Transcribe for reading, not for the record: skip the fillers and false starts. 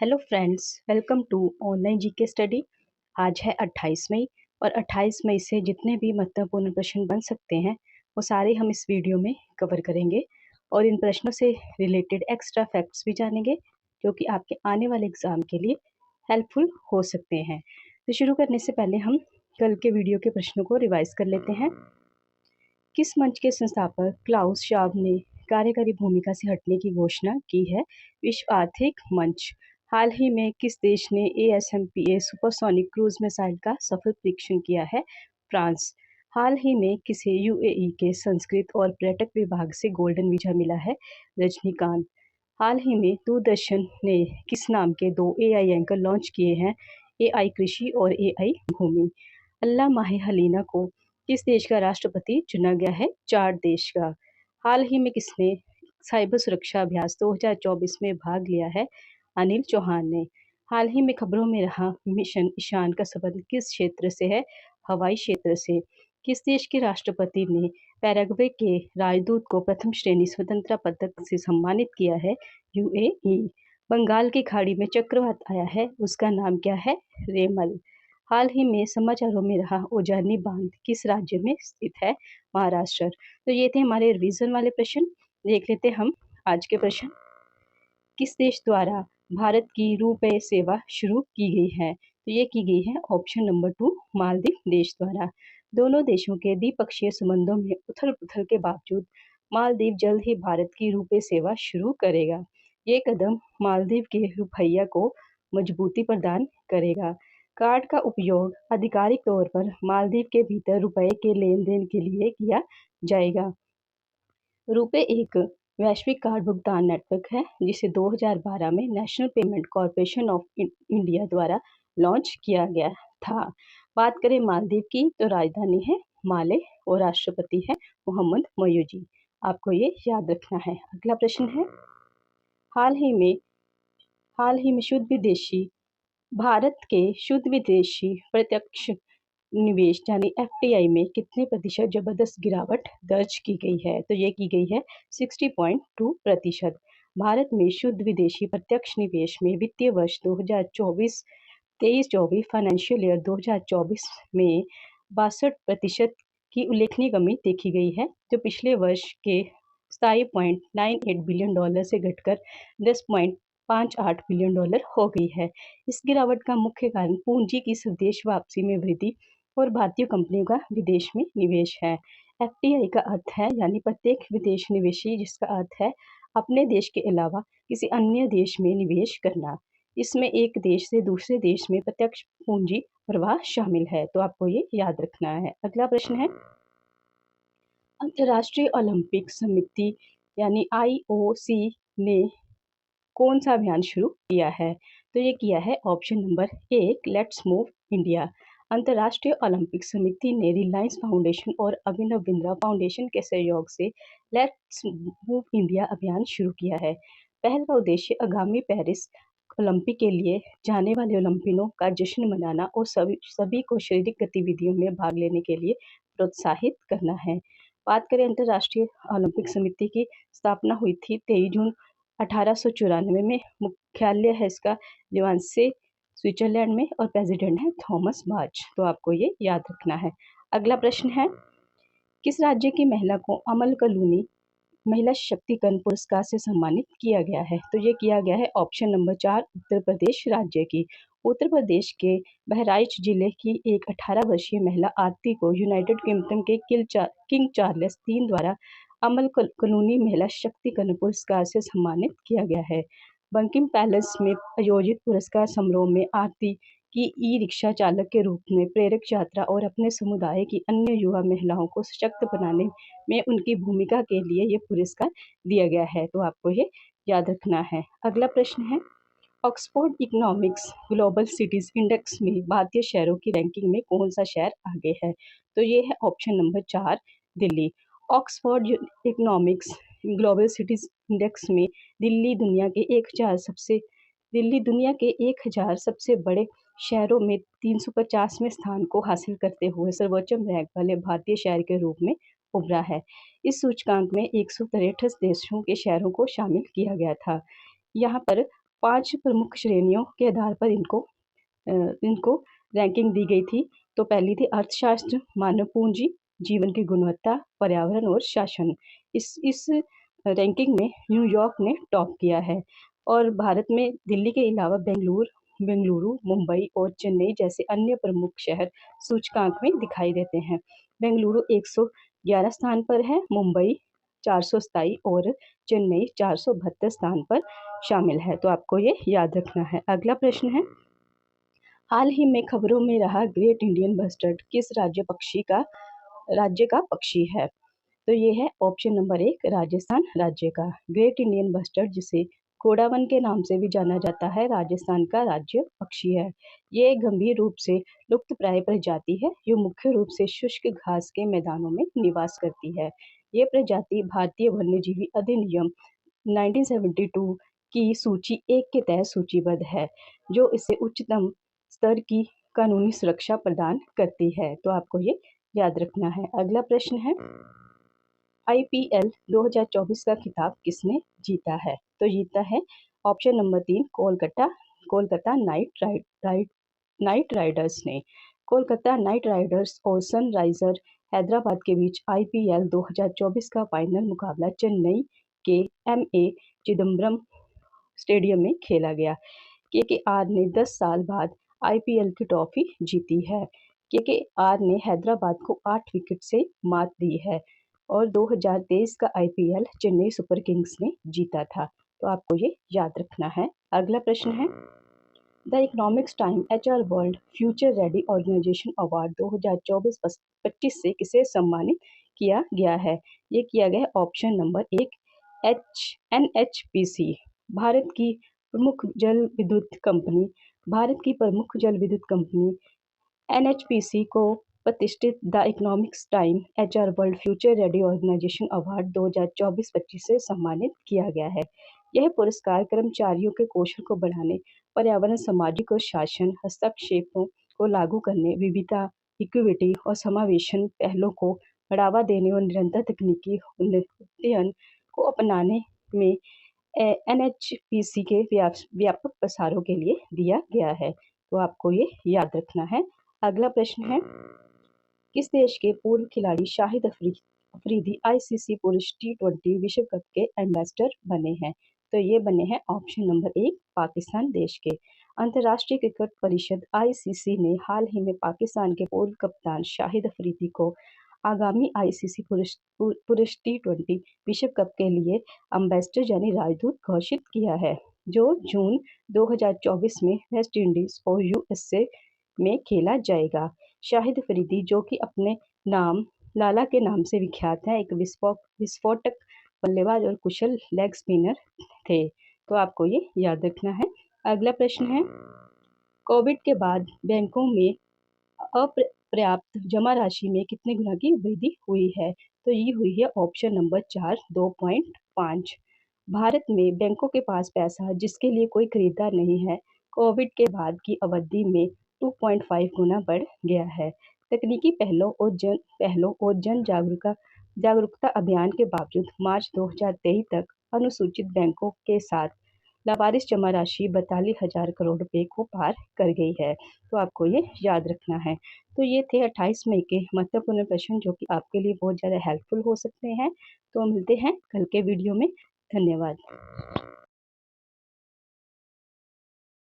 Hello friends, welcome to online GK study. आज है 28 मई और 28 मई से जितने भी महत्वपूर्ण प्रश्न बन सकते हैं वो सारे हम इस वीडियो में कवर करेंगे और इन प्रश्नों से रिलेटेड एक्स्ट्रा फैक्ट्स भी जानेंगे जो कि आपके आने वाले एग्जाम के लिए हेल्पफुल हो सकते हैं। तो शुरू करने से पहले हम कल के वीडियो के प्रश्नों को रिवाइज कर लेते हैं। किस मंच के संस्थापक क्लाउस श्वाब ने कार्यकारी भूमिका से हटने की घोषणा की है? विश्व आर्थिक मंच। हाल ही में किस देश ने ASMPA सुपरसोनिक क्रूज मिसाइल का सफल परीक्षण किया है? फ्रांस। हाल ही में किसे UAE के संस्कृत और पर्यटक विभाग से गोल्डन वीजा मिला है? रजनीकांत। हाल ही में दूरदर्शन ने किस नाम के 2 AI एंकर लॉन्च किए हैं? AI कृषि और AI भूमि। अल्लाह माह हलीना को किस देश का राष्ट्रपति चुना गया है? चार देश का। हाल ही में किसने साइबर सुरक्षा अभ्यास 2024 में भाग लिया है? अनिल चौहान ने। हाल ही में खबरों में रहा मिशन ईशान का संबंध किस क्षेत्र से है? हवाई क्षेत्र से। किस देश के राष्ट्रपति ने पैराग्वे के राजदूत को प्रथम श्रेणी स्वतंत्रता पदक से सम्मानित किया है? UAE। बंगाल की खाड़ी में चक्रवात आया है, उसका नाम क्या है? रेमल। हाल ही में समाचारों में रहा उजानी बांध किस राज्य में स्थित है? महाराष्ट्र। तो ये थे हमारे रिवीजन वाले प्रश्न। देख लेते हम आज के प्रश्न। किस देश द्वारा भारत की रुपए सेवा शुरू की गई है? तो ये की गई है ऑप्शन नंबर 2 मालदीव देश द्वारा। दोनों देशों के द्विपक्षीय संबंधों में उथल पुथल के बावजूद मालदीव जल्द ही भारत की रुपए सेवा शुरू करेगा। ये कदम मालदीव के रुपया को मजबूती प्रदान करेगा। कार्ड का उपयोग आधिकारिक तौर पर मालदीव के भीतर रुपए के लेन देन के लिए किया जाएगा। रुपए एक वैश्विक कार्ड भुगतान नेटवर्क है जिसे 2012 में national payment corporation of India द्वारा लॉन्च किया गया था। बात करें मालदीव की तो राजधानी है माले और राष्ट्रपति है मोहम्मद मोयूजी। आपको ये याद रखना है। अगला प्रश्न है, हाल ही में शुद्ध विदेशी भारत के शुद्ध विदेशी प्रत्यक्ष निवेश यानी FDI में कितने प्रतिशत जबरदस्त गिरावट दर्ज की गई है? तो ये की गई है 60.2%। भारत में शुद्ध विदेशी प्रत्यक्ष निवेश में वित्तीय वर्ष 2024 फाइनेंशियल ईयर 2024 में 62% की उल्लेखनीय कमी देखी गई है, जो पिछले वर्ष के $27.98 बिलियन से घटकर $10.58 बिलियन हो गई है। इस गिरावट का मुख्य कारण पूंजी की स्वदेश वापसी में वृद्धि और भारतीय कंपनियों का विदेश में निवेश है। FDI का अर्थ है यानी प्रत्येक विदेश निवेशी, जिसका अर्थ है अपने देश के अलावा किसी अन्य देश में निवेश करना। इसमें एक देश से दूसरे देश में प्रत्यक्ष पूंजी प्रवाह शामिल है। तो आपको ये याद रखना है। अगला प्रश्न है, अंतर्राष्ट्रीय ओलंपिक समिति यानी IOC ने कौन सा अभियान शुरू किया है? तो ये किया है option number 1 let's move India. अंतर्राष्ट्रीय ओलंपिक समिति ने रिलायंस फाउंडेशन और अभिनव बिंद्रा फाउंडेशन के सहयोग से लेट्स मूव इंडिया अभियान शुरू किया है। पहल का उद्देश्य आगामी पेरिस ओलंपिक के लिए जाने वाले ओलंपियनों का जश्न मनाना और सभी को शारीरिक गतिविधियों में भाग लेने के लिए प्रोत्साहित करना है। बात करें अंतर्राष्ट्रीय ओलंपिक समिति की स्थापना हुई थी 23 जून 1894 में। मुख्यालय है इसका लिवानसे स्विट्जरलैंड में और प्रेसिडेंट है थॉमस बाच। तो आपको ये याद रखना है। अगला प्रश्न है, किस राज्य की महिला को अमल कलूनी महिला शक्तिकरण पुरस्कार से सम्मानित किया गया है? तो ये किया गया है ऑप्शन नंबर 4 उत्तर प्रदेश राज्य की। उत्तर प्रदेश के बहराइच जिले की एक 18 वर्षीय महिला आरती को यूनाइटेड किंगडम के किंग चार्ल्स III द्वारा अमल कलूनी महिला शक्तिकरण पुरस्कार से सम्मानित किया गया है। बंकिम पैलेस में आयोजित पुरस्कार समारोह में आरती की ई-रिक्शा चालक के रूप में प्रेरक यात्रा और अपने समुदाय की अन्य युवा महिलाओं को सशक्त बनाने में उनकी भूमिका के लिए ये पुरस्कार दिया गया है। तो आपको ये याद रखना है। अगला प्रश्न है, Oxford economics global cities index में भारतीय शहरों की रैंकिंग में कौन सा शहर आगे है? तो ये है option number 4 Delhi. Oxford economics global cities index में दिल्ली दुनिया के 1000 सबसे बड़े शहरों में 350वें स्थान को हासिल करते हुए सर्वोच्च रैंक वाले भारतीय शहर के रूप में उभरा है। इस सूचकांक में 163 देशों के शहरों को शामिल किया गया था। यहाँ पर 5 प्रमुख श्रेणियों के आधार पर इनको रैंकिंग दी गई थी। तो पहली थी अर्थशास्त्र, मानव पूंजी, जीवन की गुणवत्ता, पर्यावरण और शासन। इस रैंकिंग में न्यूयॉर्क ने टॉप किया है और भारत में दिल्ली के अलावा बेंगलुरु, मुंबई और चेन्नई जैसे अन्य प्रमुख शहर सूचकांक में दिखाई देते हैं। बेंगलुरु 111 स्थान पर है, मुंबई 427 और चेन्नई 472 स्थान पर शामिल है। तो आपको ये याद रखना है। अगला प्रश्न है, हाल ही में खबरों में रहा ग्रेट इंडियन बस्टर्ड किस राज्य का पक्षी है? तो ये है ऑप्शन नंबर 1 राजस्थान राज्य का। ग्रेट इंडियन बस्टर्ड जिसे घोड़ावन के नाम से भी जाना जाता है, राजस्थान का राज्य पक्षी है। ये एक गंभीर रूप से लुप्तप्राय प्रजाति है जो मुख्य रूप से शुष्क घास के मैदानों में निवास करती है। ये प्रजाति भारतीय वन्यजीवी अधिनियम 1972 की सूची 1 के तहत सूचीबद्ध है, जो इसे उच्चतम स्तर की कानूनी सुरक्षा प्रदान करती है। तो आपको ये याद रखना है। अगला प्रश्न है, आईपीएल 2024 का खिताब किसने जीता है? तो जीता है option number 3 Kolkata night Riders ने। कोलकाता नाइट राइडर्स और सनराइजर हैदराबाद के बीच आईपीएल 2024 का फाइनल मुकाबला चेन्नई के एमए चिदम्बरम स्टेडियम में खेला गया। केकेआर ने 10 साल बाद आईपीएल की ट्रॉफी जीती है। केकेआर ने हैदराबाद को 8 विकेट से मात दी है और 2023 का आईपीएल चेन्नई सुपर किंग्स ने जीता था। तो आपको ये याद रखना है। अगला प्रश्न है, the economics time HR world future ready organisation award 2024-25 से किसे सम्मानित किया गया है? ये किया गया ऑप्शन नंबर 1 एनएचपीसी। भारत की प्रमुख जल विद्युत कंपनी एनएचपीसी को प्रतिष्ठित the economics time HR world future ready organisation award 2024-25 से सम्मानित किया गया है। यह पुरस्कार कर्मचारियों के कौशल को बढ़ाने, पर्यावरण, सामाजिक और शासन हस्तक्षेपों को लागू करने, विविधता, इक्विटी और समावेशन पहलों को बढ़ावा देने और निरंतर तकनीकी उन्नयन को अपनाने में एनएचपीसी के व्यापक प्रसारों के लिए दिया गया है। तो आपको ये याद रखना है। अगला प्रश्न है, किस देश के पूर्व खिलाड़ी शाहिद अफरीदी आईसीसी पुरुष टी20 विश्व कप के एम्बेसडर बने हैं? तो ये बने हैं ऑप्शन नंबर 1 पाकिस्तान देश के। अंतर्राष्ट्रीय क्रिकेट परिषद आईसीसी ने हाल ही में पाकिस्तान के पूर्व कप्तान शाहिद अफरीदी को आगामी आईसीसी पुरुष टी20 विश्व कप के लिए एम्बेसडर यानी राजदूत घोषित किया है, जो जून 2024 में वेस्ट इंडीज और यूएसए में खेला जाएगा। शाहिद अफरीदी, जो कि अपने नाम लाला के नाम से विख्यात हैं, एक विस्फोटक बल्लेबाज और कुशल लेग स्पिनर थे। तो आपको ये याद रखना है। अगला प्रश्न है, कोविड के बाद बैंकों में अपर्याप्त जमा राशि में कितने गुना की वृद्धि हुई है? तो ये हुई है ऑप्शन नंबर 4 2.5। भारत में बैंकों के पास पैसा जिसके लिए कोई खरीदार नहीं है, कोविड के बाद की अवधि में 2.5 गुना बढ़ गया है। तकनीकी पहलों और जन जागरूकता अभियान के बावजूद मार्च 2023 तक अनुसूचित बैंकों के साथ लावारिस जमा राशि 42,000 करोड़ रुपए को पार कर गई है। तो आपको ये याद रखना है। तो ये थे 28 मई के महत्वपूर्ण प्रश्न जो कि आपके लिए बहुत ज़्यादा हेल्पफुल हो सकते हैं। तो मिलते हैं कल के वीडियो में। धन्यवाद।